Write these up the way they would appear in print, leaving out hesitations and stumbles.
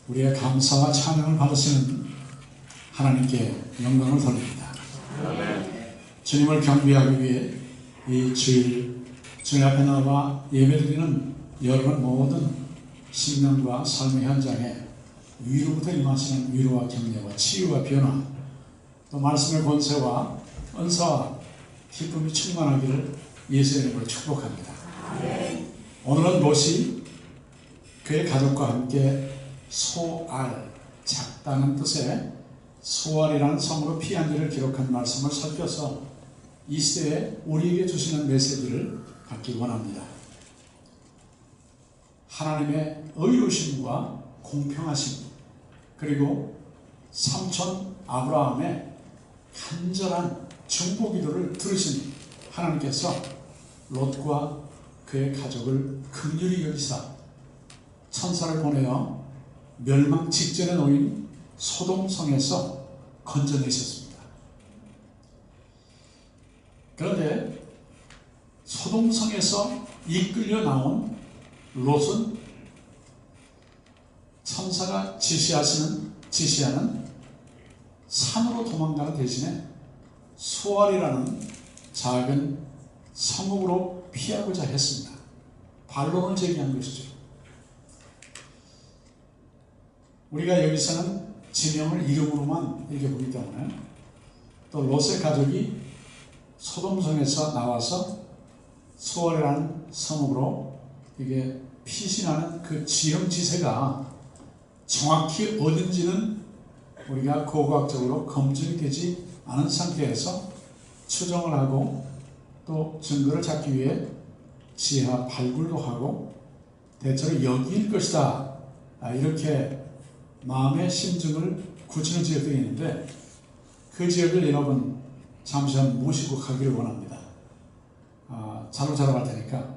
우리의 감사와 찬양을 받으시는 하나님께 영광을 돌립니다. 주님을 경배하기 위해 이 주일 주님 앞에 나와 예배드리는 여러분 모든 신명과 삶의 현장에 위로부터 임하시는 위로와 격려와 치유와 변화, 또 말씀의 권세와 은사와 기쁨이 충만하기를 예수의 이름으로 축복합니다. 오늘은 롯이 그의 가족과 함께 소알, 작다는 뜻의 소알이라는 성으로 피한 일을 기록한 말씀을 살펴서 이 시대에 우리에게 주시는 메시지를 갖기 원합니다. 하나님의 의로우심과 공평하심, 그리고 삼촌 아브라함의 간절한 중보기도를 들으신 하나님께서 롯과 그의 가족을 긍휼히 여기사 천사를 보내어 멸망 직전에 놓인 소돔성에서 건져내셨습니다. 그런데 소돔성에서 이끌려 나온 롯은 천사가 지시하는 산으로 도망가는 대신에 소알이라는 작은 성읍으로 피하고자 했습니다. 반론을 제기한 것이죠. 우리가 여기서는 지명을 이름으로만 이렇게 보기 때문에 또 롯의 가족이 소돔성에서 나와서 소알이라는 성읍으로 이게 피신하는 그 지형지세가 정확히 어딘지는 우리가 고고학적으로 검증이 되지 않은 상태에서 추정을 하고 또 증거를 찾기 위해 지하 발굴도 하고 대체로 여기일 것이다, 이렇게 마음의 심증을 굳히는 지역들이 있는데 그 지역을 여러분 잠시 한번 모시고 가기를 원합니다. 자로 갈 테니까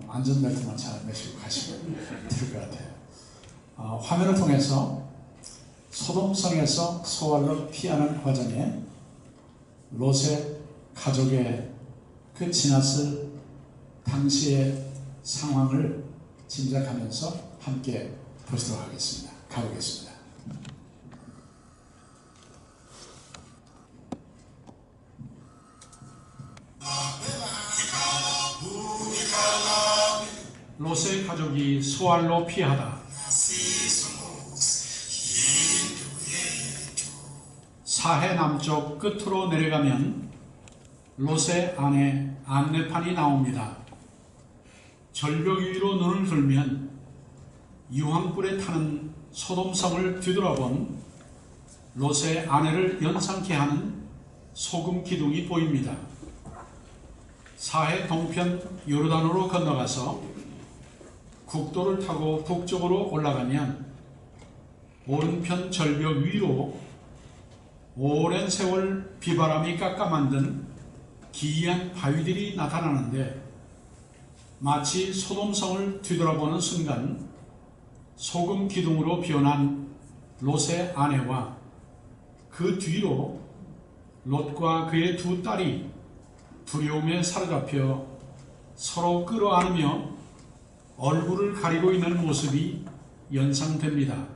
안전벨트만 잘 매시고 가시면 될 것 같아요. 화면을 통해서 소돔성에서 소알로 피하는 과정에 롯의 가족의 그 지났을 당시의 상황을 짐작하면서 함께 보시도록 하겠습니다. 가보겠습니다. 롯의 가족이 소알로 피하다. 사해 남쪽 끝으로 내려가면 롯의 아내 안내판이 나옵니다. 절벽 위로 눈을 들면 유황불에 타는 소돔성을 뒤돌아본 롯의 아내를 연상케 하는 소금 기둥이 보입니다. 사해 동편 요르단으로 건너가서 국도를 타고 북쪽으로 올라가면 오른편 절벽 위로 오랜 세월 비바람이 깎아 만든 기이한 바위들이 나타나는데 마치 소돔성을 뒤돌아보는 순간 소금 기둥으로 변한 롯의 아내와 그 뒤로 롯과 그의 두 딸이 두려움에 사로잡혀 서로 끌어안으며 얼굴을 가리고 있는 모습이 연상됩니다.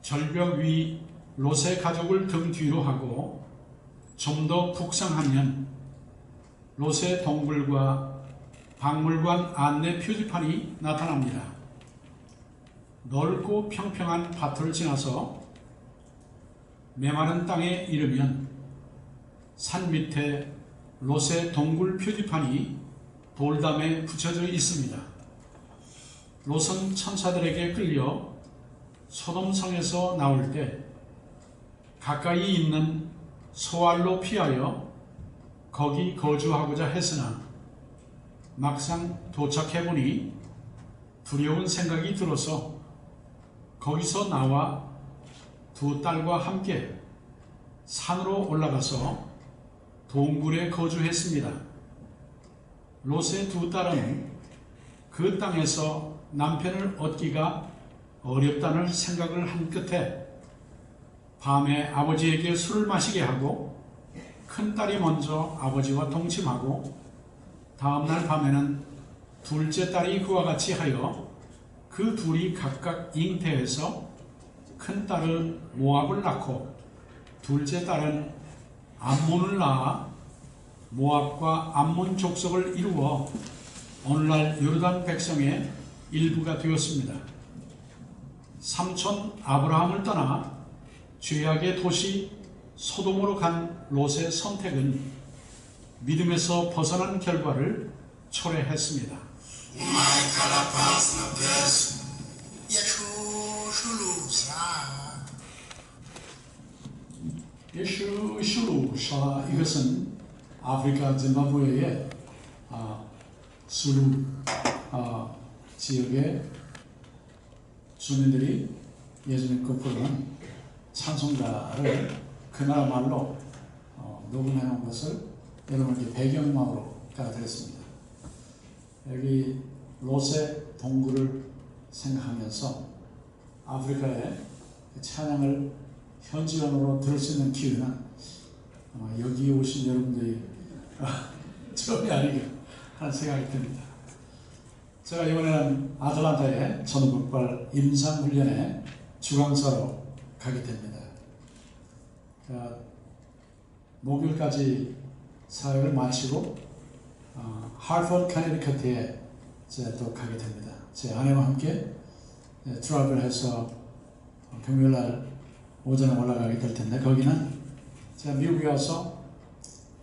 절벽 위 롯의 가족을 등 뒤로 하고 좀 더 북상하면 롯의 동굴과 박물관 안내 표지판이 나타납니다. 넓고 평평한 밭을 지나서 메마른 땅에 이르면 산 밑에 롯의 동굴 표지판이 돌담에 붙여져 있습니다. 롯은 천사들에게 끌려 소돔성에서 나올 때 가까이 있는 소알로 피하여 거기 거주하고자 했으나 막상 도착해보니 두려운 생각이 들어서 거기서 나와 두 딸과 함께 산으로 올라가서 동굴에 거주했습니다. 롯의 두 딸은 그 땅에서 남편을 얻기가 어렵다는 생각을 한 끝에 밤에 아버지에게 술을 마시게 하고 큰딸이 먼저 아버지와 동침하고 다음날 밤에는 둘째 딸이 그와 같이 하여 그 둘이 각각 잉태해서 큰 딸을 모압을 낳고 둘째 딸은 암몬을 낳아 모압과 암몬 족속을 이루어 오늘날 요르단 백성의 일부가 되었습니다. 삼촌 아브라함을 떠나 죄악의 도시 소돔으로 간 롯의 선택은 믿음에서 벗어난 결과를 초래했습니다. 예슈루샤, 이것은 아프리카 짐바브웨의 술루 지역의 주민들이 예전에 부르는 찬송가를 그 나라 말로 녹음해 놓은 것을 여러분께 배경음악으로 깔아드렸습니다. 여기 롯의 동굴을 생각하면서 아프리카의 찬양을 현지언어로 들을 수 있는 기회는 여기 오신 여러분들이 처음이 아니겠 하는 생각이 듭니다. 제가 이번에는 아틀란타의 전후국발 임상훈련에 주강사로 가게 됩니다. 목요일까지 사역을 마치고 하버드 커네티컷에 또 가게 됩니다. 제 아내와 함께 트래블을 해서 금요일날 오전에 올라가게 될 텐데, 거기는 제가 미국에 와서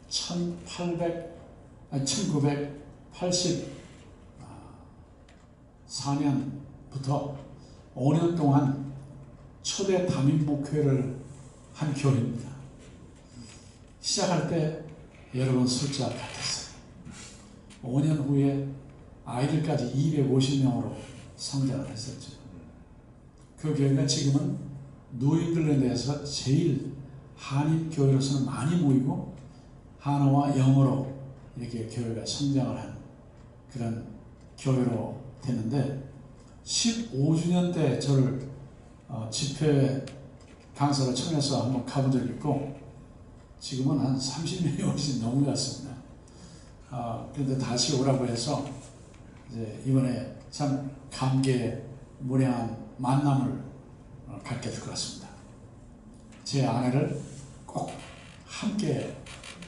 1984년부터 5년 동안 초대 담임 목회를 한 교회입니다. 시작할 때 여러분 숫자 같았어요. 5년 후에 아이들까지 250명으로 성장을 했었죠. 그 교회가 지금은 뉴잉글랜드에서 제일 한인 교회로서는 많이 모이고 한어와 영어로 이렇게 교회가 성장을 한 그런 교회로 됐는데, 15주년 때 저를 집회 강사로 청해서 한번 가본 적이 있고, 지금은 한 30명이 훨씬 넘어갔습니다. 그런데 다시 오라고 해서 이제 이번에 참 감개무량한 만남을 갖게 될 것 같습니다. 제 아내를 꼭 함께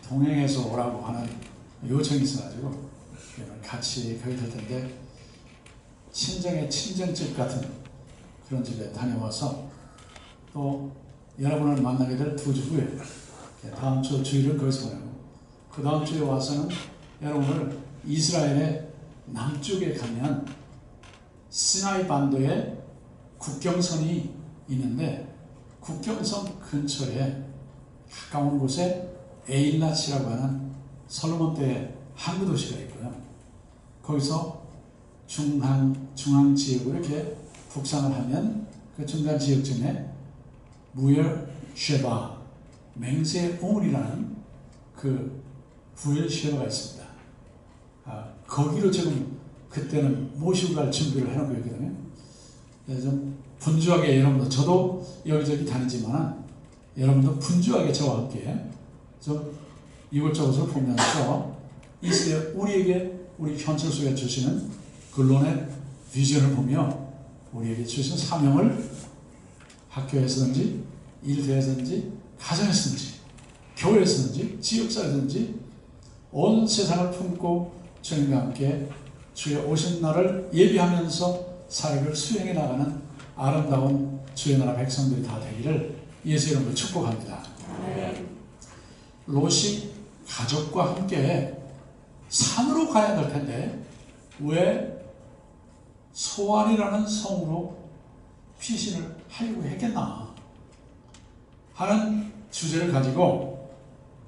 동행해서 오라고 하는 요청이 있어가지고 같이 가게 될 텐데, 친정의 친정집 같은 그런 집에 다녀와서 또 여러분을 만나게 될 2주 후에 다음 주 주일을 거기서 보내고, 그 다음 주에 와서는 여러분을 이스라엘의 남쪽에 가면 시나이 반도에 국경선이 있는데, 국경선 근처에 가까운 곳에 에일랏이라고 하는 솔로몬 때의 항구 도시가 있고요. 거기서 중앙 지역으로 이렇게 북상을 하면 그 중간 지역쯤에 무엘 쉐바, 맹세 오물이라는 그 부엘 쉐바가 있습니다. 거기로 지금 그때는 모시고 갈 준비를 해놓고 있거든요. 좀 분주하게 여러분도, 저도 여기저기 다니지만 여러분도 분주하게 저와 함께 좀 이곳저곳을 보면서 우리에게 우리 현철수가 주시는 근론의 비전을 보며 우리에게 주신 사명을 학교에서든지 일터에서든지 가정에서든지 교회에서든지 지역사회든지 온 세상을 품고 주님과 함께 주의 오신 날을 예비하면서 사역을 수행해 나가는 아름다운 주의 나라 백성들이 다 되기를 예수 이름으로 축복합니다. 롯이 가족과 함께 산으로 가야 될 텐데 왜 소안이라는 성으로 피신을 하려고 했겠나 하는 주제를 가지고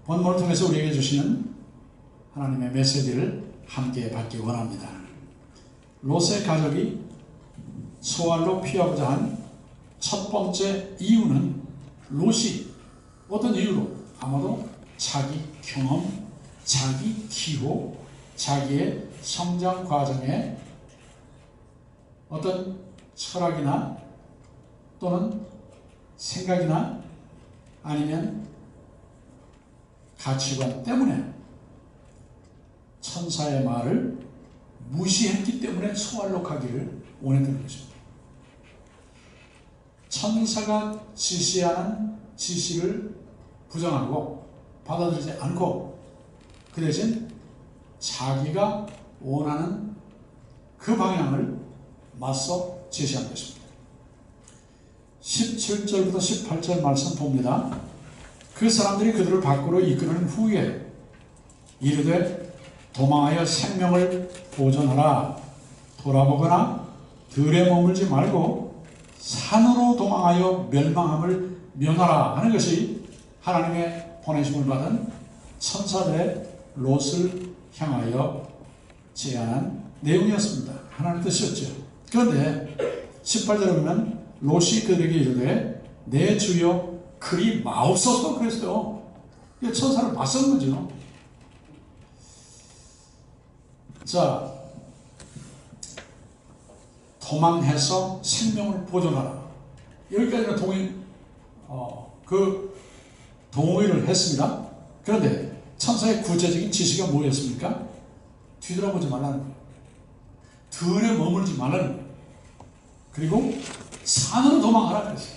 본문을 통해서 우리에게 주시는 하나님의 메시지를 함께 받기 원합니다. 롯의 가족이 소알로 피하고자 한 첫 번째 이유는 롯이 어떤 이유로, 아마도 자기 경험, 자기 기호, 자기의 성장 과정에 어떤 철학이나 또는 생각이나 아니면 가치관 때문에 천사의 말을 무시했기 때문에 소알로 가기를 원했던 것입니다. 천사가 지시하는 지시를 부정하고 받아들이지 않고 그 대신 자기가 원하는 그 방향을 맞서 제시한 것입니다. 17절부터 18절 말씀 봅니다. 그 사람들이 그들을 밖으로 이끄는 후에 이르되 도망하여 생명을 보존하라. 돌아보거나 들에 머물지 말고 산으로 도망하여 멸망함을 면하라 하는 것이 하나님의 보내심을 받은 천사들의 롯을 향하여 제안한 내용이었습니다. 하나님의 뜻이었죠. 그런데 18절에 보면 롯이 그들에게 이르되 내 주여 그리 마옵소서 그랬어요. 천사를 맞선 거죠. 자, 도망해서 생명을 보존하라. 여기까지는 동의를 했습니다. 그런데 천사의 구체적인 지시가 뭐였습니까? 뒤돌아보지 말라는 거예요. 들에 머물지 말라는 거예요. 그리고 산으로 도망하라 그랬어요.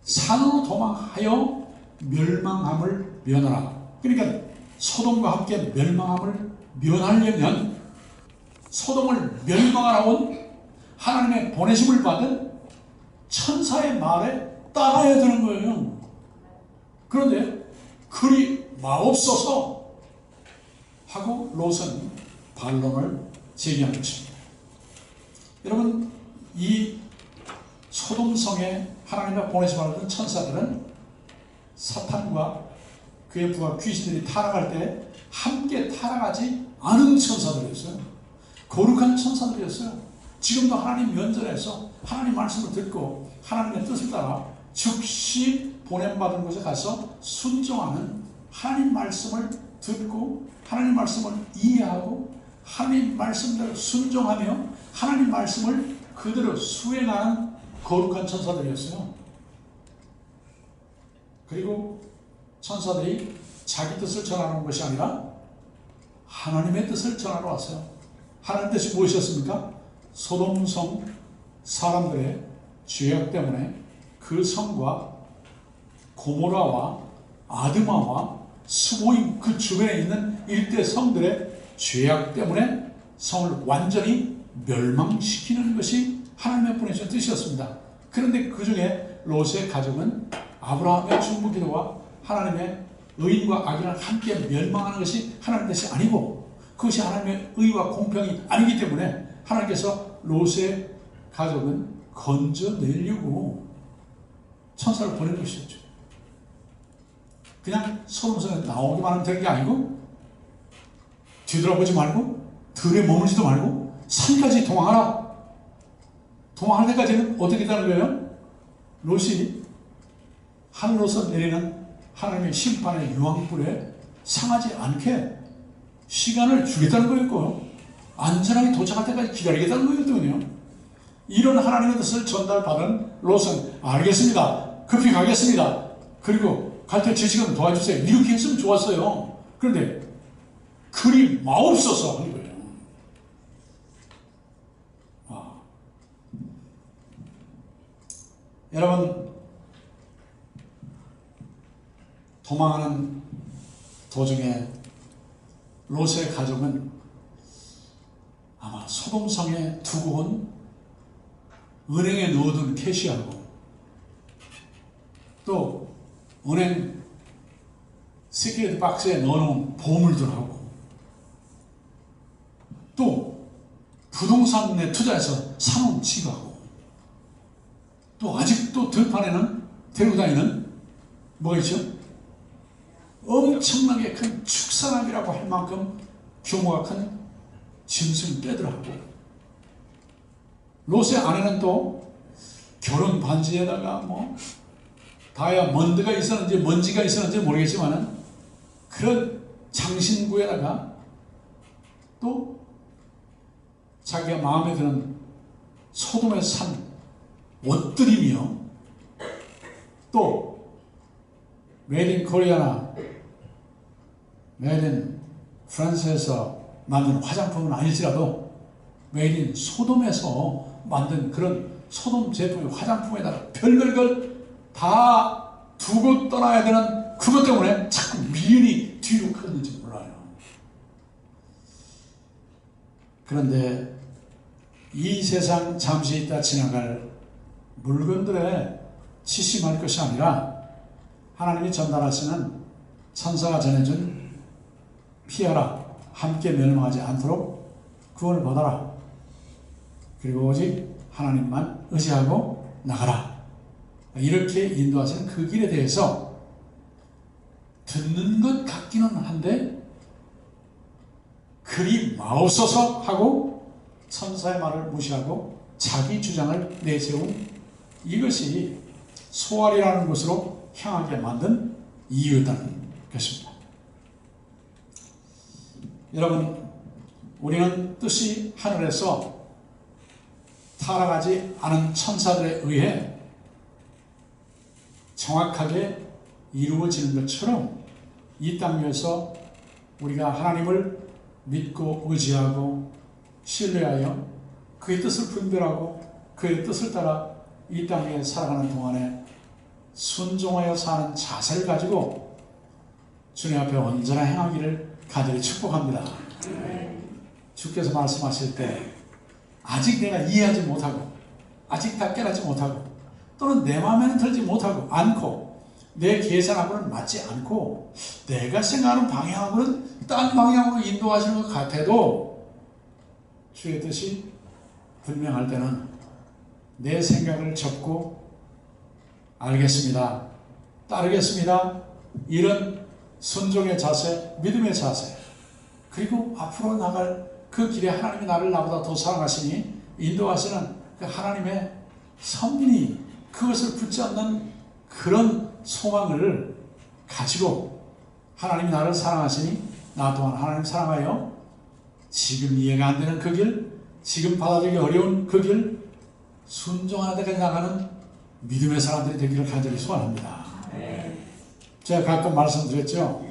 산으로 도망하여 멸망함을 면하라. 그러니까 소돔과 함께 멸망함을 면하려면 소돔을 멸망하러 온 하나님의 보내심을 받은 천사의 말에 따라야 되는 거예요. 그런데 그리 마옵소서 하고 롯은 반론을 제기한 것입니다. 여러분, 이 소돔성에 하나님의 보내심을 받은 천사들은 사탄과 그의 부하 귀신들이 타락할 때 함께 타락하지 않은 천사들이었어요. 거룩한 천사들이었어요. 지금도 하나님 면전에서 하나님 말씀을 듣고 하나님의 뜻을 따라 즉시 보냄받은 곳에 가서 순종하는, 하나님 말씀을 듣고 하나님 말씀을 이해하고 하나님 말씀대로 순종하며 하나님 말씀을 그대로 수행하는 거룩한 천사들이었어요. 그리고 천사들이 자기 뜻을 전하는 것이 아니라 하나님의 뜻을 전하러 왔어요. 하나님 뜻이 무엇이었습니까? 소돔성 사람들의 죄악 때문에 그 성과 고모라와 아드마와 스보임 그 주변에 있는 일대 성들의 죄악 때문에 성을 완전히 멸망시키는 것이 하나님의 보내신 뜻이었습니다. 그런데 그 중에 롯의 가족은 아브라함의 중보기도와 하나님의 의인과 악인을 함께 멸망하는 것이 하나님의 뜻이 아니고 그것이 하나님의 의와 공평이 아니기 때문에 하나님께서 롯의 가족은 건져내려고 천사를 보낸 것이었죠. 그냥 소돔성에 나오기만 하면 되는 게 아니고 뒤돌아보지 말고 들에 머물지도 말고 산까지 도망하라. 도망할 때까지는 어떻게 되는 거예요? 롯이 하늘로서 내리는 하나님의 심판의 유황불에 상하지 않게 시간을 주겠다는 거였고요. 안전하게 도착할 때까지 기다리겠다는 거였거든요. 이런 하나님의 뜻을 전달받은 롯은 알겠습니다. 급히 가겠습니다. 그리고 갈 때 제 시간 도와주세요. 이렇게 했으면 좋았어요. 그런데 그리 마옵소서 하는 거예요. 여러분, 도망하는 도중에 롯의 가족은 아마 소돔성에 두고 온 은행에 넣어둔 캐시하고 또 은행 시크릿 박스에 넣어놓은 보물들하고 또 부동산에 투자해서 사놓은 집하고 또 아직도 들판에는 데리고 다니는 뭐가 있죠? 엄청나게 큰 축산함이라고 할 만큼 규모가 큰 짐승 떼들하고 롯의 아내는 또 결혼 반지에다가 뭐 다이아몬드가 있었는지 먼지가 있었는지 모르겠지만은 그런 장신구에다가 또 자기가 마음에 드는 소돔의 산 옷들이며 또 메이드 인 코리아나 메이드 인 프랑스에서 만든 화장품은 아닐지라도 메이드 인 소돔에서 만든 그런 소돔 제품의 화장품에다가 별별 걸 다 두고 떠나야 되는 그것 때문에 자꾸 미련이 뒤로 크는지 몰라요. 그런데 이 세상 잠시 있다 지나갈 물건들에 치심할 것이 아니라 하나님이 전달하시는 천사가 전해준 피하라, 함께 멸망하지 않도록 구원을 받아라, 그리고 오직 하나님만 의지하고 나가라, 이렇게 인도하시는 그 길에 대해서 듣는 것 같기는 한데 그리 마옵소서 하고 천사의 말을 무시하고 자기 주장을 내세운 이것이 소알이라는 곳으로 향하게 만든 이유였다는 것입니다. 여러분, 우리는 뜻이 하늘에서 타락하지 않은 천사들에 의해 정확하게 이루어지는 것처럼 이 땅 위에서 우리가 하나님을 믿고 의지하고 신뢰하여 그의 뜻을 분별하고 그의 뜻을 따라 이 땅에 살아가는 동안에 순종하여 사는 자세를 가지고 주님 앞에 언제나 행하기를 간절히 축복합니다. 주께서 말씀하실 때 아직 내가 이해하지 못하고 아직 다 깨닫지 못하고 또는 내 마음에는 들지 못하고 않고 내 계산하고는 맞지 않고 내가 생각하는 방향하고는 딴 방향으로 인도하시는 것 같아도 주의 뜻이 분명할 때는 내 생각을 접고 알겠습니다, 따르겠습니다, 이런 순종의 자세, 믿음의 자세, 그리고 앞으로 나갈 그 길에 하나님이 나를 나보다 더 사랑하시니 인도하시는 그 하나님의 섭리, 그것을 붙잡는 그런 소망을 가지고 하나님이 나를 사랑하시니 나 또한 하나님 사랑하여 지금 이해가 안 되는 그 길, 지금 받아들이기 어려운 그 길 순종하는 데까지 나가는 믿음의 사람들이 되기를 간절히 소원합니다. 제가 가끔 말씀드렸죠.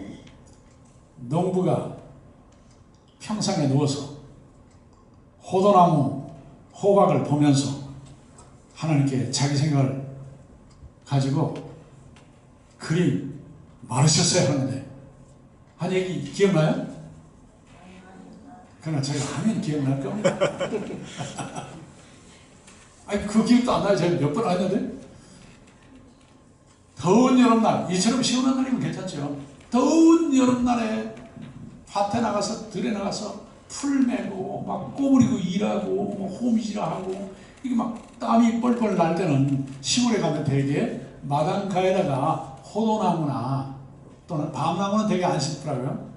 농부가 평상에 누워서 호도나무 호박을 보면서 하나님께 자기 생각을 가지고 그리 마르셨어야 하는데 한 얘기 기억나요? 그러나 제가 하면 기억날 겁니다. 아니 그 기억도 안 나요. 제가 몇 번 했는데 더운 여름날, 이처럼 시원한 날이면 괜찮죠. 더운 여름날에 밭에 나가서 들에 나가서 풀 메고 막 꼬부리고 일하고 뭐 호미질하고 이게 막 땀이 뻘뻘 날 때는 시골에 가면 되게 마당가에다가 호도나무나 또는 밤나무는 되게 안 심더라고요.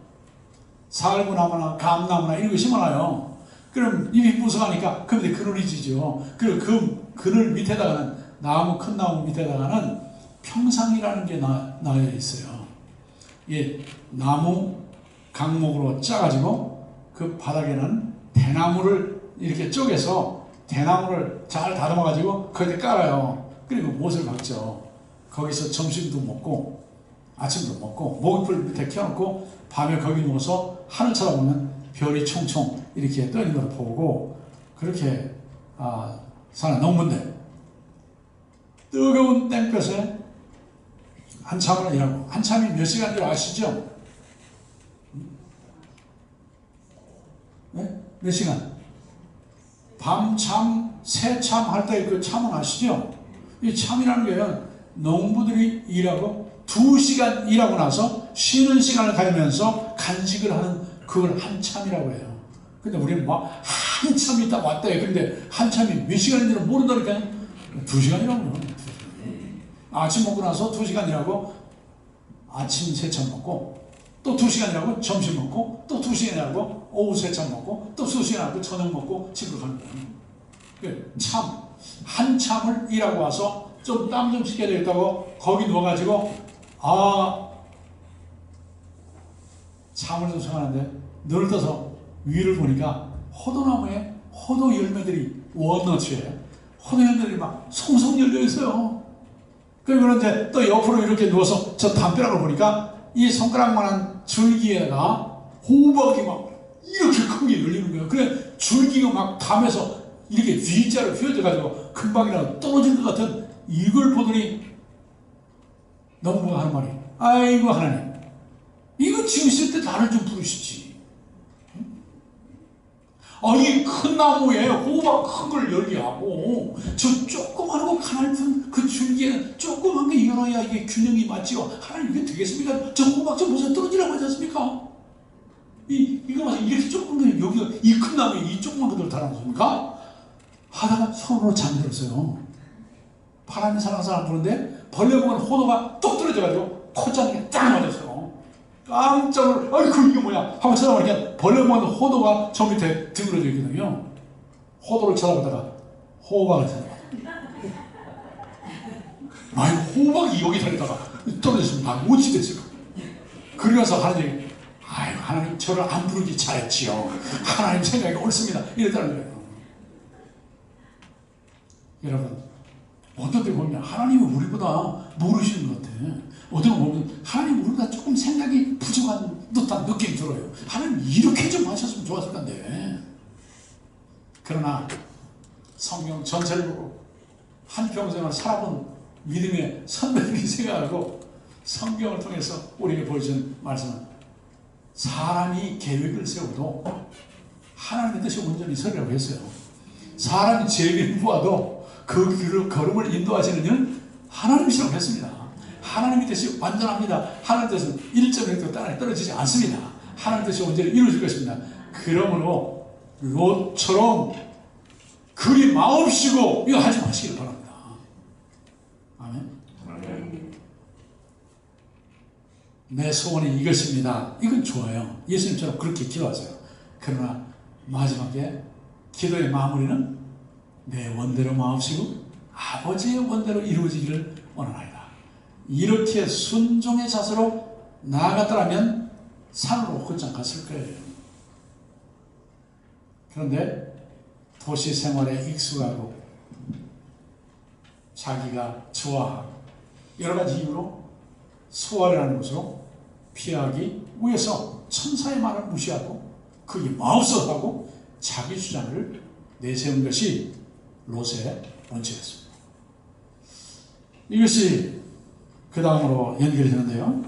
사을구나무나 감나무나 이런 거 심어놔요. 그럼 잎이 부서가니까 그런데 그늘이 지죠. 그리고 그 그늘 밑에다가는 나무, 큰 나무 밑에다가는 평상이라는 게 나여 있어요. 이 나무 강목으로 짜가지고 그 바닥에는 대나무를 이렇게 쪼개서 대나무를 잘 다듬어가지고 거기에 깔아요. 그리고 못을 박죠. 거기서 점심도 먹고 아침도 먹고 모깃불 밑에 켜놓고 밤에 거기 누워서 하늘 쳐다보면 별이 총총 이렇게 떠 있는 걸 보고 그렇게 사는 농부인데 뜨거운 땡볕에 한참을 일하고 한참이 몇 시간 줄 아시죠? 네? 몇 시간? 밤참, 새참 할 때 그 참은 아시죠? 이 참이라는 게 농부들이 일하고 2시간 일하고 나서 쉬는 시간을 가지면서 간식을 하는 그걸 한참이라고 해요. 근데 우리는 막 한참 있다 왔다 해. 근데 한참이 몇 시간인지는 모른다니까요. 2시간이라고 해요. 아침 먹고 나서 2시간 일하고 아침 세참 먹고 또 2시간 일하고 점심 먹고 또 2시간 일하고 오후 세참 먹고 또 2시간 일하고 저녁 먹고 집으로 가는 거예요. 참, 한참을 일하고 와서 좀 땀 좀 씻겨야 되겠다고 거기 누워가지고 참을 좀 생각하는데 눈을 떠서 위를 보니까 호도나무에 호도 열매들이 원너츠예요. 호도 열매들이 막 송송 열려 있어요. 그리고 이제 또 옆으로 이렇게 누워서 저 담벼락을 보니까 이 손가락만한 줄기에다가 호박이 막 이렇게 큰 게 열리는 거예요. 그래 줄기가 막 담에서 이렇게 V자로 휘어져가지고 금방이라도 떨어질 것 같은 이걸 보더니 농부가 하는 말이, 아이고 하나님, 이거 지으실 때 나를 좀 부르시지. 아니 큰 나무에 호박 큰 걸 열게 하고 저 조그마하고 가냘픈 그 줄기에는 조그만 게 열어야 이게 균형이 맞지요. 하나님 이게 되겠습니까? 저 호박 좀 보세요. 떨어지라고 하지 않습니까? 이거 맞아. 이렇게 조그만 게 여기가 이 큰 나무에 이 조그만 것들 달아놓습니까? 하다가 손으로 잠들었어요. 바람이 살랑살랑 부는데 벌레 먹은 호도가 뚝 떨어져가지고 콧잔에 딱 맞았어요. 깜짝 놀라, 아이고 이게 뭐야 하고 쳐다보니까 벌레 먹은 호도가 저 밑에 드물어져 있거든요. 호도를 쳐다보다가 호박을 쳐다봤어요. 아니 호박이 여기 달리다가 떨어졌습니다. 못지 됐어요. 그러면서 하나님, 아유 하나님 저를 안 부르기 잘했지요. 하나님 생각이 옳습니다. 이랬다는 거예요. 여러분, 어떤 때 보면 하나님은 우리보다 모르시는 것 같아. 어떤 때 보면 하나님 우리보다 조금 생각이 부족한 듯한 느낌이 들어요. 하나님 이렇게 좀 하셨으면 좋았을 건데. 그러나 성경 전체를 보고 한평생을 살아본 믿음의 선배들이 생각하고 성경을 통해서 우리에게 보여준 말씀은, 사람이 계획을 세워도 하나님의 뜻이 온전히 서리라고 했어요. 사람이 제비를 모아도 그 길을 걸음을 인도하시는 이는 하나님이시라고 했습니다. 하나님의 뜻이 완전합니다. 하나님의 뜻은 1.1도 땅에 떨어지지 않습니다. 하나님의 뜻이 온전히 이루어질 것입니다. 그러므로 롯처럼 그리 마옵시고 이거 하지 마시길 바랍니다. 아멘. 내 소원이 이것입니다. 이건 좋아요. 예수님처럼 그렇게 기도하세요. 그러나 마지막에 기도의 마무리는 내 원대로 마옵시고 아버지의 원대로 이루어지기를 원하나이다. 이렇게 순종의 자세로 나아갔더라면 산으로 곧장 갔을 거예요. 그런데 도시 생활에 익숙하고 자기가 좋아하고 여러 가지 이유로 소활이라는 것으로 피하기 위해서 천사의 말을 무시하고 그게 마옵소서 하고 자기 주장을 내세운 것이 롯의 원칙이었습니다. 이것이 그 다음으로 연결이 되는데요.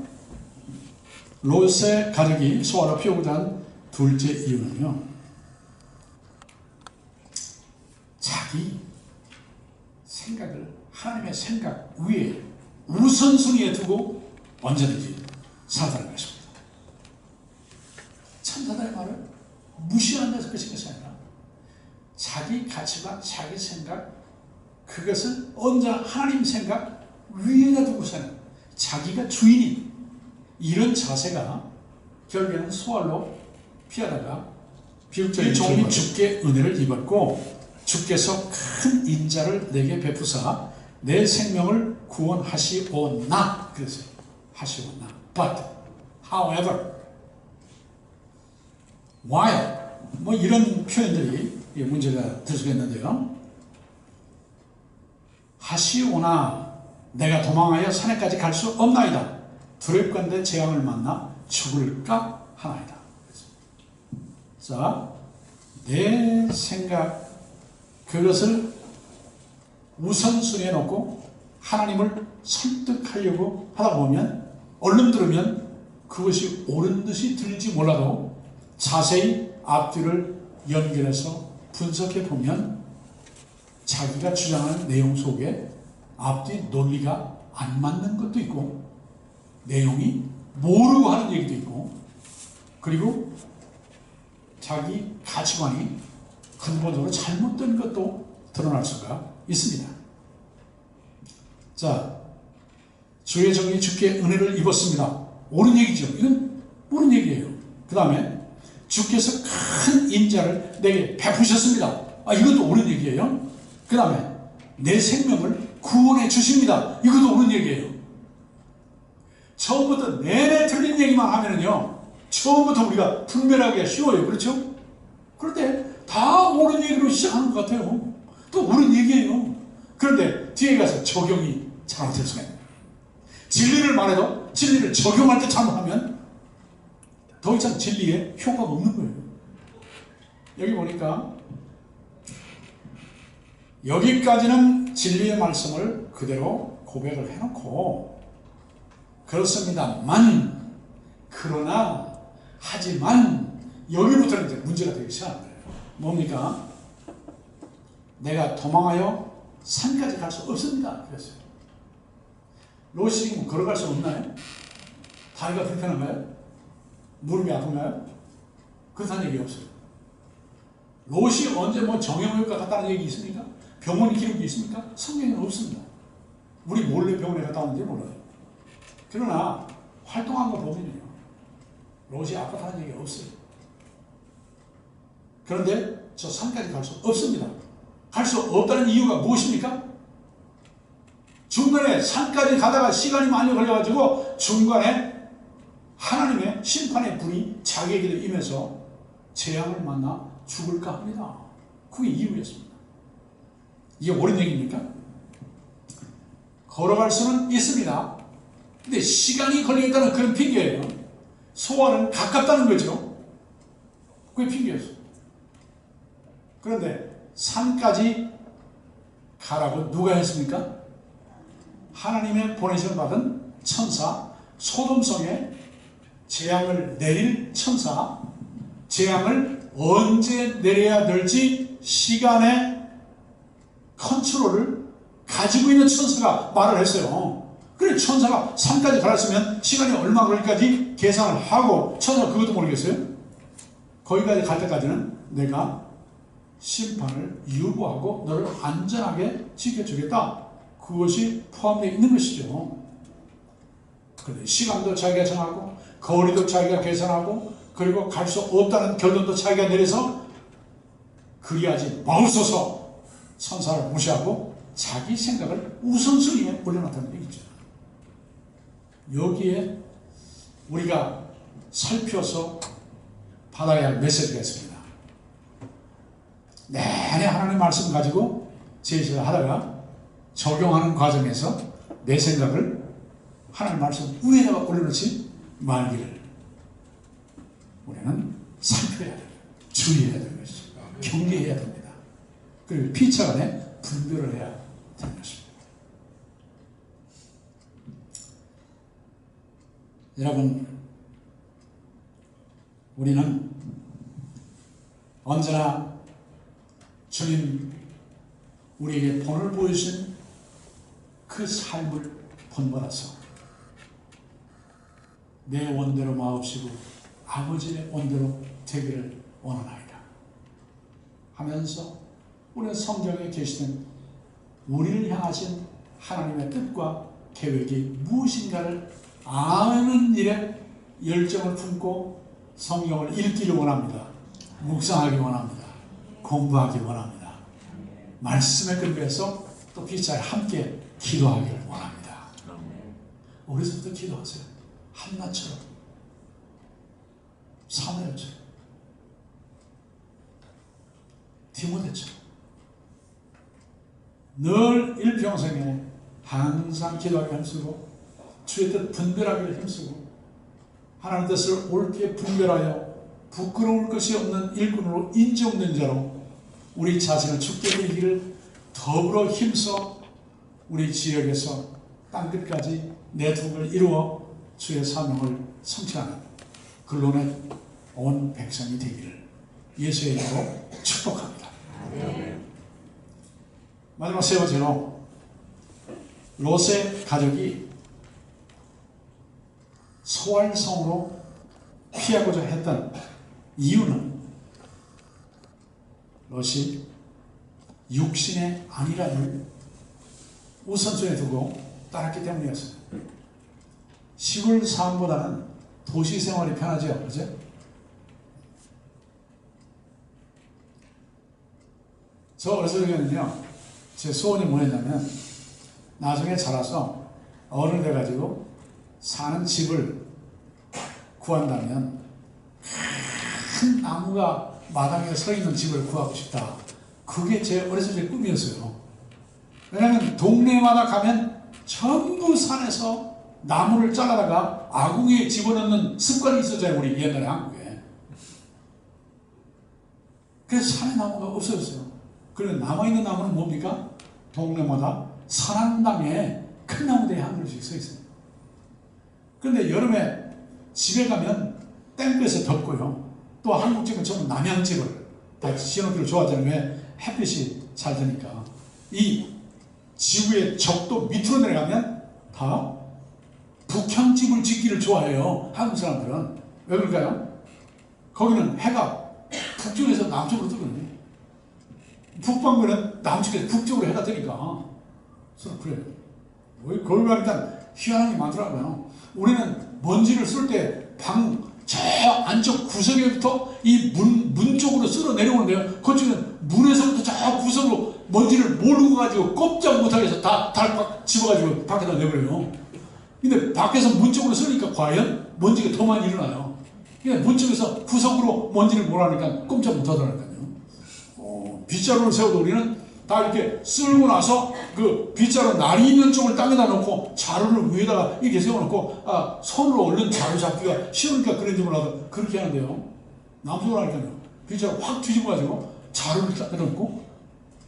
롯의 가족이 소화로 피우고자 한 둘째 이유는요, 자기 생각을 하나님의 생각 위에 우선순위에 두고 언제든지 살아가는 것입니다. 천사들의 말을 무시하는 데서 끝인 것이 아니라 자기 가치관, 자기 생각, 그것을 언제나 하나님 생각 위에다 두고 사는 자기가 주인인 이런 자세가 결국에는 소알로 피하다가 비극적인 종이 주께 은혜를 입었고 주께서 큰 인자를 내게 베푸사 내 생명을 구원하시오나 그랬어요. 하시오나. But, however, while 뭐 이런 표현들이 문제가 될 수가 있는데요. 하시오나 내가 도망하여 산에까지 갈 수 없나이다. 두렵건대 재앙을 만나 죽을까 하나이다. 자, 내 생각 그것을 우선순위에 놓고 하나님을 설득하려고 하다 보면 얼른 들으면 그것이 옳은 듯이 들릴지 몰라도 자세히 앞뒤를 연결해서 분석해 보면 자기가 주장하는 내용 속에 앞뒤 논리가 안 맞는 것도 있고 내용이 모르고 하는 얘기도 있고 그리고 자기 가치관이 근본적으로 잘못된 것도 드러날 수가 있습니다. 자, 주의 종이 주께 은혜를 입었습니다. 옳은 얘기죠. 이건 옳은 얘기예요. 그 다음에 주께서 큰 인자를 내게 베푸셨습니다. 이것도 옳은 얘기예요. 그 다음에 내 생명을 구원해 주십니다. 이것도 옳은 얘기예요. 처음부터 내내 틀린 얘기만 하면은요, 처음부터 우리가 분별하기가 쉬워요. 그렇죠? 그런데 다 옳은 얘기로 시작하는 것 같아요. 또 옳은 얘기예요. 그런데 뒤에 가서 적용이 잘못될 수가 있는 거예요. 진리를 말해도 진리를 적용할 때 잘못하면 더 이상 진리에 효과가 없는 거예요. 여기 보니까 여기까지는 진리의 말씀을 그대로 고백을 해놓고, 그렇습니다만, 그러나, 하지만, 여기부터는 이제 문제가 되기 시작하는 거예요. 뭡니까? 내가 도망하여 산까지 갈 수 없습니다. 그랬어요. 롯이 지금 걸어갈 수 없나요? 다리가 불편한가요? 무릎이 아픈가요? 그렇다는 얘기 없어요. 롯이 언제 뭐 정형외과 갔다는 얘기 있습니까? 병원 기록이 있습니까? 성경에는 없습니다. 우리 몰래 병원에 갔다 왔는지 몰라요. 그러나 활동한 거 보면요, 롯이 아팠다는 얘기 없어요. 그런데 저 산까지 갈 수 없습니다. 갈 수 없다는 이유가 무엇입니까? 중간에 산까지 가다가 시간이 많이 걸려가지고 중간에 하나님의 심판의 불이 자기에게도 임해서 재앙을 만나 죽을까 합니다. 그게 이유였습니다. 이게 옳은 얘기입니까? 걸어갈 수는 있습니다. 근데 시간이 걸리겠다는 그런 핑계예요. 소원은 가깝다는 거죠. 그게 핑계였어요. 그런데 산까지 가라고 누가 했습니까? 하나님의 보내심을 받은 천사, 소돔성에 재앙을 내릴 천사, 재앙을 언제 내려야 될지 시간의 컨트롤을 가지고 있는 천사가 말을 했어요. 그래, 천사가 산까지 가랐으면 시간이 얼마 걸릴까지 계산을 하고, 천사가 그것도 모르겠어요? 거기까지 갈 때까지는 내가 심판을 유보하고 너를 안전하게 지켜주겠다. 그것이 포함되어 있는 것이죠. 그런데 시간도 자기가 정하고, 거리도 자기가 계산하고, 그리고 갈 수 없다는 결론도 자기가 내려서, 그리하지 마옵소서 천사를 무시하고 자기 생각을 우선순위에 올려놨다는 얘기죠. 여기에 우리가 살펴서 받아야 할 메시지가 있습니다. 내내 하나님의 말씀 가지고 제시를 하다가 적용하는 과정에서 내 생각을 하나님의 말씀 위에다가 올려놓지 말기를 우리는 살펴야 돼요. 주의해야 되는 것이죠. 경계해야 됩니다. 그리고 피차간에 분별을 해야 되는 것입니다. 여러분, 우리는 언제나 주님 우리에게 본을 보여주신 그 삶을 본받아서 내 원대로 마옵시고 아버지의 원대로 되기를 원하나이다 하면서 우리 성경에 계시는 우리를 향하신 하나님의 뜻과 계획이 무엇인가를 아는 일에 열정을 품고 성경을 읽기를 원합니다. 묵상하기 원합니다. 공부하기 원합니다. 말씀에 근거해서 또 피차에 함께 기도하기를 원합니다. 어려서부터 기도하세요. 한나처럼, 사무엘처럼, 디모데처럼 늘 일평생에 항상 기도하기 힘쓰고 주의 뜻 분별하기를 힘쓰고 하나님 뜻을 옳게 분별하여 부끄러울 것이 없는 일꾼으로 인정된 자로 우리 자신을 죽게 되기를 더불어 힘써 우리 지역에서 땅끝까지 내통을 이루어 주의 사명을 성취하는 근론의 온 백성이 되기를 예수의 이름으로 축복합니다. 마지막 세 번째로 롯의 가족이 소알성으로 피하고자 했던 이유는 롯이 육신의 안일함을 우선순위에 두고 따랐기 때문이었어요. 시골 삶보다는 도시 생활이 편하죠, 그죠? 저 어렸을 때는요, 제 소원이 뭐였냐면 나중에 자라서 어른이 돼가지고 사는 집을 구한다면 큰 나무가 마당에 서 있는 집을 구하고 싶다. 그게 제 어렸을 때 꿈이었어요. 왜냐하면 동네마다 가면 전부 산에서 나무를 잘라다가 아궁이에 집어넣는 습관이 있었잖아요, 우리 옛날에 한국에. 그래서 산에 나무가 없어졌어요. 그리고 남아있는 나무는 뭡니까? 동네마다 선한 땅에 큰 나무들이 한 그루씩 서 있어요. 그런데 여름에 집에 가면 땡볕에 덥고요. 또 한국집은 전부 남향집을 다 지어놓기를 좋아하잖아요. 왜? 햇빛이 잘 드니까. 이 지구의 적도 밑으로 내려가면 다 북향집을 짓기를 좋아해요. 한국 사람들은. 왜 그럴까요? 거기는 해가 북쪽에서 남쪽으로 뜨거든요. 북방구는 남쪽에서 북쪽으로 해가 뜨니까. 그래서 그래요. 그걸 보니까 희한하게 많더라고요. 우리는 먼지를 쓸 때 저 안쪽 구석에부터 이 문 쪽으로 쓸어 내려오는데요. 그쪽은 문에서부터 저 구석으로 먼지를 몰고 가지고 꼼짝 못하게 해서 다 집어가지고 밖에다 내버려요. 근데 밖에서 문 쪽으로 쓰니까 과연 먼지가 더 많이 일어나요. 그러니까 문 쪽에서 구석으로 먼지를 몰아내니까 꼼짝 못하더라고요. 빗자루를 세워도 우리는 다 이렇게 쓸고 나서 그 빗자루 날이 있는 쪽을 땅에다 놓고 자루를 위에다가 이렇게 세워놓고 손으로 얼른 자루 잡기가 쉬우니까 그런지 몰라도 그렇게 하는데요. 남쪽으로 하니까요. 빗자루 확 뒤집어가지고 자루를 딱 놓고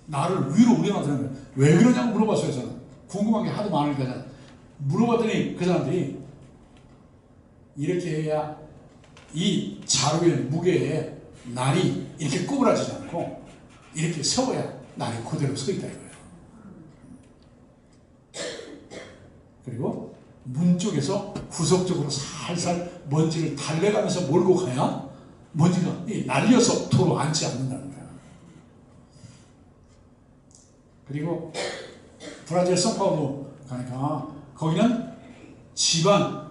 나를 위로 올려놔두는 거예요. 왜 그러냐고 물어봤어요. 저는 궁금한 게 하도 많으니까. 물어봤더니 그 사람들이 이렇게 해야 이 자루의 무게에 날이 이렇게 구부러지지 않고 이렇게 세워야 날이 그대로 서 있다 이거예요. 그리고 문 쪽에서 구석적으로 살살 먼지를 달래가면서 몰고 가야 먼지가 날려서 도로 앉지 않는다는 거예요. 그리고 브라질 성파울로 가니까 거기는 집안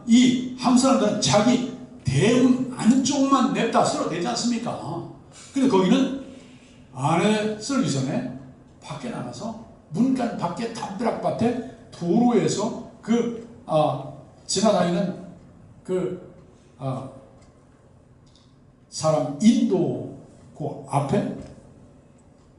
한국 사람들은 자기 대문 안쪽만 냅다 쓸어내지 않습니까? 근데 거기는 안에 쓸기 전에 밖에 나가서 문간 밖에 담벼락밭에 도로에서 지나다니는 사람 인도 그 앞에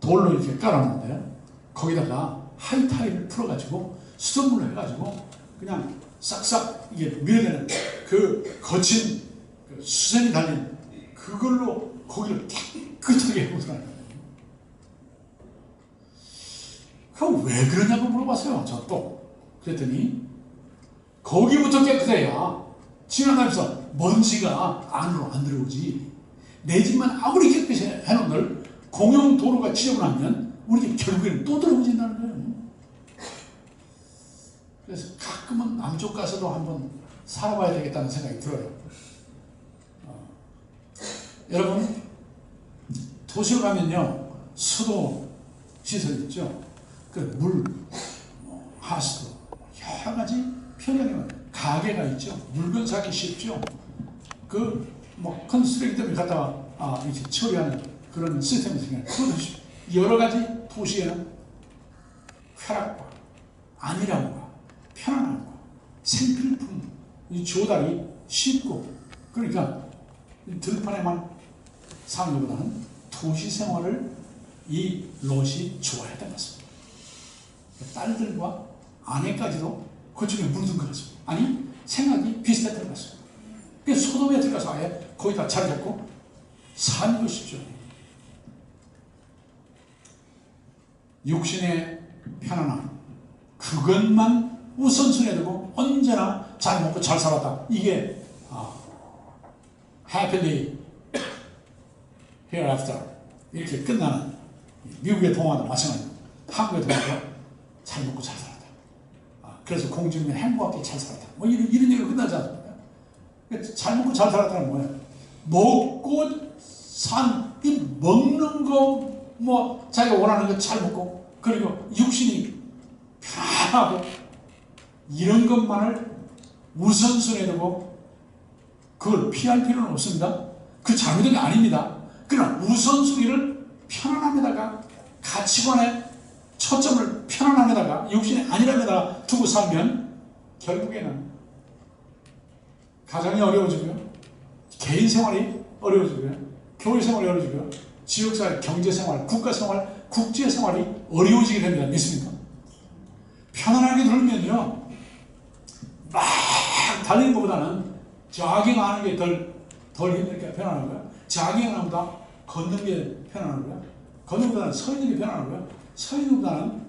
돌로 이렇게 깔아놨는데요. 거기다가 하이타일을 풀어가지고 수돗물로 해가지고 그냥 싹싹 이게 밀어내는 그 거친 수세미 달린 그걸로 거기를 깨끗하게 해보더라고요. 그럼 왜 그러냐고 물어봤어요. 저 또. 그랬더니 거기부터 깨끗해야 지나가면서 먼지가 안으로 안 들어오지. 내 집만 아무리 깨끗이 해놓은 공용 도로가 지저분하면 우리 집 결국에는 또 들어오진다는 거예요. 그래서 가끔은 남쪽 가서도 한번 살아봐야 되겠다는 생각이 들어요. 여러분, 도시로 가면요, 수도 시설 있죠. 물, 하수도, 여러 가지 편리한 가게가 있죠. 물건 사기 쉽죠. 큰 쓰레기들을 갖다가 이렇게 처리하는 그런 시스템이 생겨요. 그것도 여러 가지 도시에는 쾌락과 안일함과 편안함과 생필품, 조달이 쉽고, 그러니까 들판에만 사는 것보다는 도시 생활을 이 롯이 좋아했던 것 같습니다. 딸들과 아내까지도 그쪽에 물든 것 같습니다. 아니, 생각이 비슷했던 것 같습니다. 그래서 소돔에 들어가서 아예 거기다 자리 잡고 산 것이죠. 육신의 편안함, 그것만 우선순위에 두고 언제나 잘 먹고 잘 살았다. 이게 happily hereafter 이렇게 끝나는 미국의 동화도 마찬가지고 한국의 동화도 잘 먹고 잘 살았다. 그래서 공주님은 행복하게 잘 살았다. 이런 얘기로 끝나지 않습니까? 잘 먹고 잘 살았다는 뭐예요? 먹고 이 먹는 거 자기가 원하는 거 잘 먹고, 그리고 육신이 편하고, 이런 것만을 우선순위에 두고 그걸 피할 필요는 없습니다. 그 잘못된 게 아닙니다. 그러나 우선순위를 편안함에다가 가치관에 초점을 편안함에다가 육신의 안일함에다가 두고 살면 결국에는 가정이 어려워지고요, 개인 생활이 어려워지고요, 교회 생활이 어려워지고요, 지역사회, 경제생활, 국가생활, 국제생활이 어려워지게 됩니다. 믿습니까? 편안하게 놀면요, 막 달리는 것보다는 조깅하는 게 덜 힘들게 편안한 거야. 조깅하는 것보다 걷는 게 편안한 거야. 걷는 것보다는 서 있는 게 편안한 거예요. 서 있는 것보다는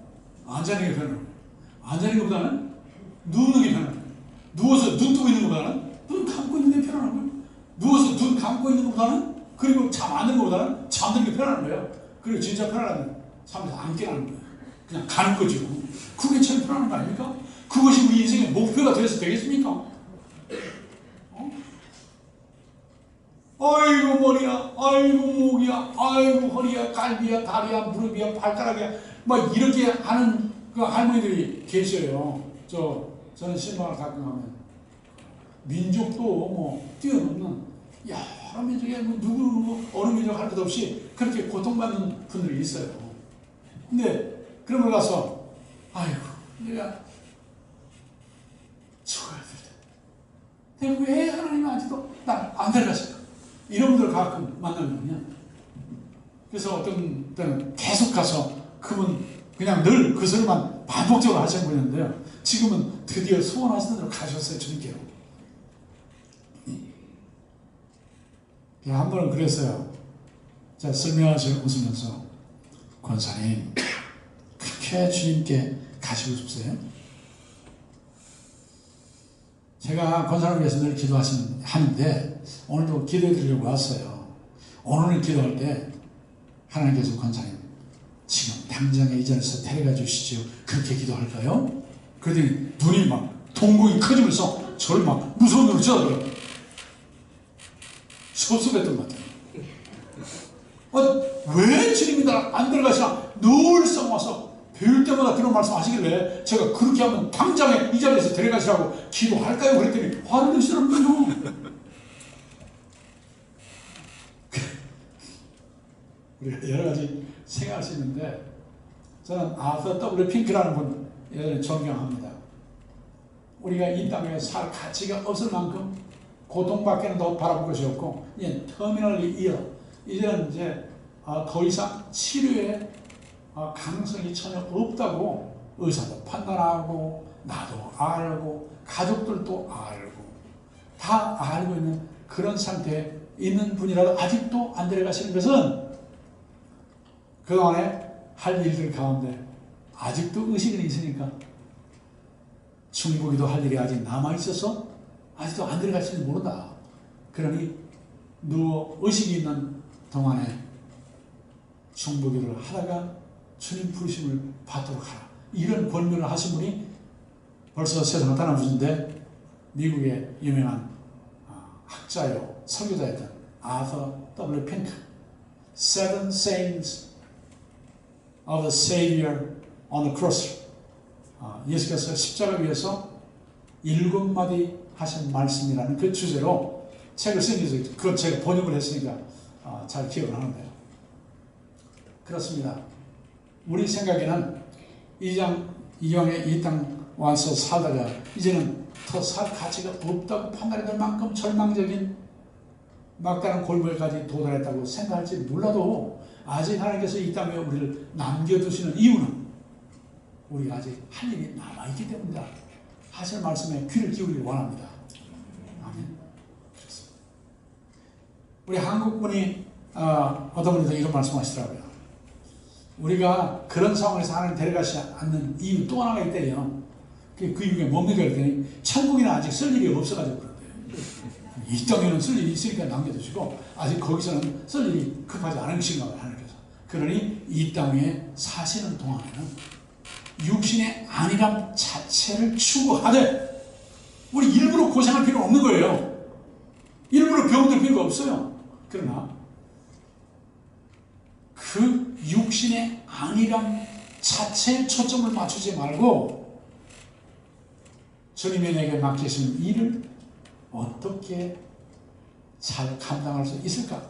앉아 있는 게 편안한 거예요. 앉아 있는 것보다는 누우는 게 편안한 거예요. 누워서 눈 뜨고 있는 것보다는 눈 감고 있는 게 편안한 거예요. 누워서 눈 감고 있는 것보다는, 그리고 잠 안 드는 것보다는 잠드는 게 편안한 거예요. 그리고 진짜 편안하면 잠에서 안 깨라는 거예요. 그냥 가는 거죠. 그게 제일 편안한 거 아닙니까? 그것이 우리 인생의 목표가 되어서 되겠습니까? 어? 아이고 머리야, 아이고 목이야, 아이고 허리야, 갈비야, 다리야, 무릎이야, 발가락이야, 막 이렇게 하는 그 할머니들이 계셔요. 저는 신방을 가끔 하면 민족도 뭐 뛰어넘는 여러 민족에 뭐 누구 어느 민족 할 것 없이 그렇게 고통받는 분들이 있어요. 근데 그런 걸 가서 아이고 내가 죽어야 될 텐데 왜 하나님은 아직도 날 안 데려가실까? 이런 분들 가끔 만나거든요. 그래서 어떤 때는 계속 가서 그분 그냥 늘 그 소리만 반복적으로 하시는 분인데요. 지금은 드디어 소원하시는 대로 가셨어요. 주님께로. 한 번은 그랬어요. 자, 설명하시고 웃으면서, 권사님 그렇게 주님께 가시고 싶으세요? 제가 권사님을 위해서 늘 하는데 오늘도 기도해 드리려고 왔어요. 오늘 기도할 때 하나님께서 권사님 지금 당장에 이 자리에서 데려가 주시죠. 그렇게 기도할까요? 그러더니 눈이 막 동공이 커지면서 저를 막 무서운 눈으로 쳐다봐요. 섭섭했던 것 같아요. 왜 주님이 날 안 들어가시나 늘상 와서 배울 때마다 그런 말씀 하시길래 제가 그렇게 하면 당장에 이 자리에서 데려가시라고 기도할까요? 그랬더니 화를 내시는 거예요. 우리가 여러 가지 생각할 수 있는데 저는 아서 W. 핑크라는 분 예전에 존경합니다. 우리가 이 땅에 살 가치가 없을 만큼 고통밖에는 더 바라볼 것이 없고 이제 터미널이 이제는 이제 더 이상 치료에 가능성이 전혀 없다고 의사도 판단하고 나도 알고 가족들도 알고 다 알고 있는 그런 상태에 있는 분이라도 아직도 안 데려가시는 것은 그동안에 할 일들 가운데 아직도 의식은 있으니까 중보기도 할 일이 아직 남아있어서 아직도 안 데려갈지는 모른다. 그러니 누워 의식이 있는 동안에 중보기도를 하다가 주님 부르심을 받도록 하라. 이런 권면을 하신 분이 벌써 세상을 떠나보신데 미국의 유명한 학자요 설교자였던 아서 W. 핑크 Seven Sayings of the Savior on the Cross. 예수께서 십자가 위에서 7마디 하신 말씀이라는 그 주제로 책을 쓴 게 있어요. 그건 제가 번역을 했으니까 잘 기억을 하는데요. 그렇습니다. 우리 생각에는 이왕에 이 땅 와서 살다가 이제는 더 살 가치가 없다고 판단이 될 만큼 절망적인 막다른 골물까지 도달했다고 생각할지 몰라도 아직 하나님께서 이 땅에 우리를 남겨두시는 이유는 우리가 아직 할 일이 남아있기 때문이다 하실 말씀에 귀를 기울이기 원합니다. 아멘. 그렇습니다. 우리 한국분이 어떤 분이 이런 말씀하시더라고요. 우리가 그런 상황에서 하나님 데려가지 않는 이유 또 하나가 있대요. 그 이유가 뭡니까? 그랬더니 천국에는 아직 쓸 일이 없어가지고 그런대요. 이 땅에는 쓸 일이 있으니까 남겨두시고 아직 거기서는 쓸 일이 급하지 않은 것인가 봐요. 하나님께서. 그러니 이 땅에 사시는 동안에는 육신의 안일함 자체를 추구하되 우리 일부러 고생할 필요 없는 거예요. 일부러 병들 필요가 없어요. 그러나 그 육신의 안일함 자체에 초점을 맞추지 말고 주님이 내게 맡기신 일을 어떻게 잘 감당할 수 있을까?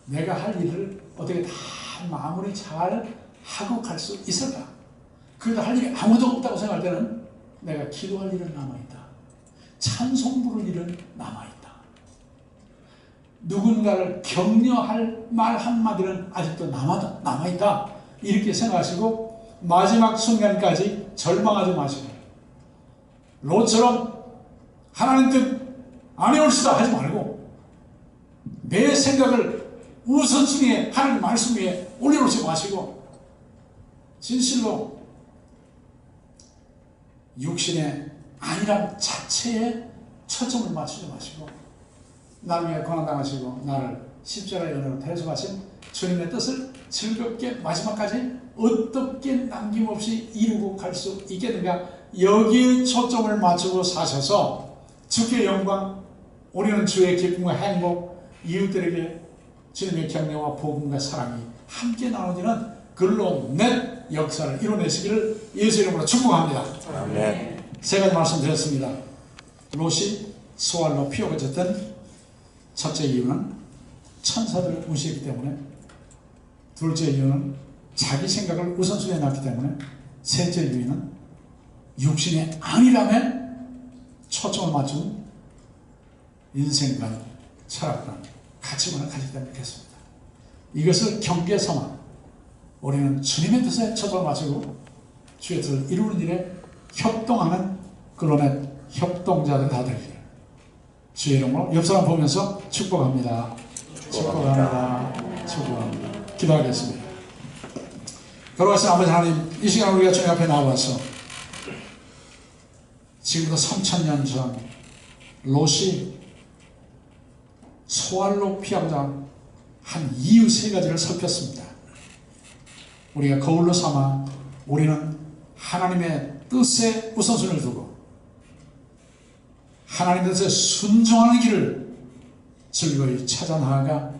내가 할 일을 어떻게 다 마무리 잘 하고 갈 수 있을까? 그래도 할 일이 아무도 없다고 생각할 때는 내가 기도할 일은 남아있다. 찬송 부를 일은 남아있다. 누군가를 격려할 말 한마디는 아직도 남아있다. 이렇게 생각하시고 마지막 순간까지 절망하지 마시고 롯처럼 하나님 뜻 안 해올시다 하지 말고 내 생각을 우선순위에 하나님 말씀 위에 올려놓지 마시고 진실로 육신의 안일함 자체에 초점을 맞추지 마시고 나를 위해 고난당하시고 나를 십자가의 은혜로 대속하신 주님의 뜻을 즐겁게 마지막까지 어떻게 남김없이 이루고 갈 수 있겠는가, 여기에 초점을 맞추고 사셔서 주의 영광, 우리는 주의 기쁨과 행복, 이웃들에게 주님의 경례와 복음과 사랑이 함께 나눠지는 글로넷 역사를 이뤄내시기를 예수 이름으로 축복합니다. 아멘. 세 가지 말씀드렸습니다. 롯이 수알로 피어졌던 첫째 이유는 천사들을 무시했기 때문에, 둘째 이유는 자기 생각을 우선순위에 놨기 때문에, 셋째 이유는 육신의 안일함에 초점을 맞춘 인생관, 철학관, 가치관을 가지기 때문에 그렇습니다. 이것을 경계 삼아 우리는 주님의 뜻에 초점을 맞추고 주의 뜻을 이루는 일에 협동하는 글로넷 협동자들 다 되기를 주의 이름으로 옆 사람 보면서 축복합니다. 축복합니다. 축복합니다. 기도하겠습니다. 걸어가신 아버지 하나님, 이 시간 우리가 주님 앞에 나와서 지금부터 3000년 전 롯이 소알로 피하고자 한 이유 세 가지를 살폈습니다. 우리가 거울로 삼아 우리는 하나님의 뜻에 우선순위를 두고 하나님의 뜻에 순종하는 길을 즐거이 찾아 나아가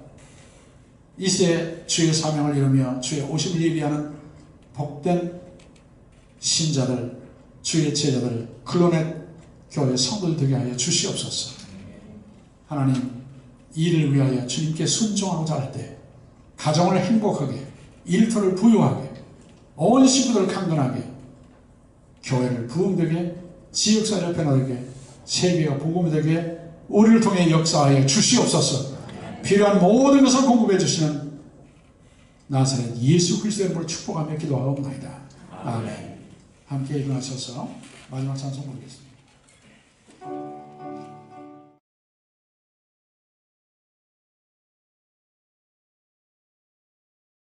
이세 주의 사명을 이루며 주의 오심을 예비하는 복된 신자들, 주의 제자들, 클로넷 교회 성도들 되게 하여 주시옵소서. 하나님, 이를 위하여 주님께 순종하고자 할 때 가정을 행복하게, 일터를 부유하게, 온 식구들을 강건하게, 교회를 부흥되게, 지역사회를 변화되게, 세계가 복음이 되게 우리를 통해 역사하여 주시옵소서. 필요한 모든 것을 공급해 주시는 나사렛 예수 그리스도의 이름으로 축복하며 기도하옵나이다. 아멘. 함께 일어나셔서 마지막 찬송 부르겠습니다.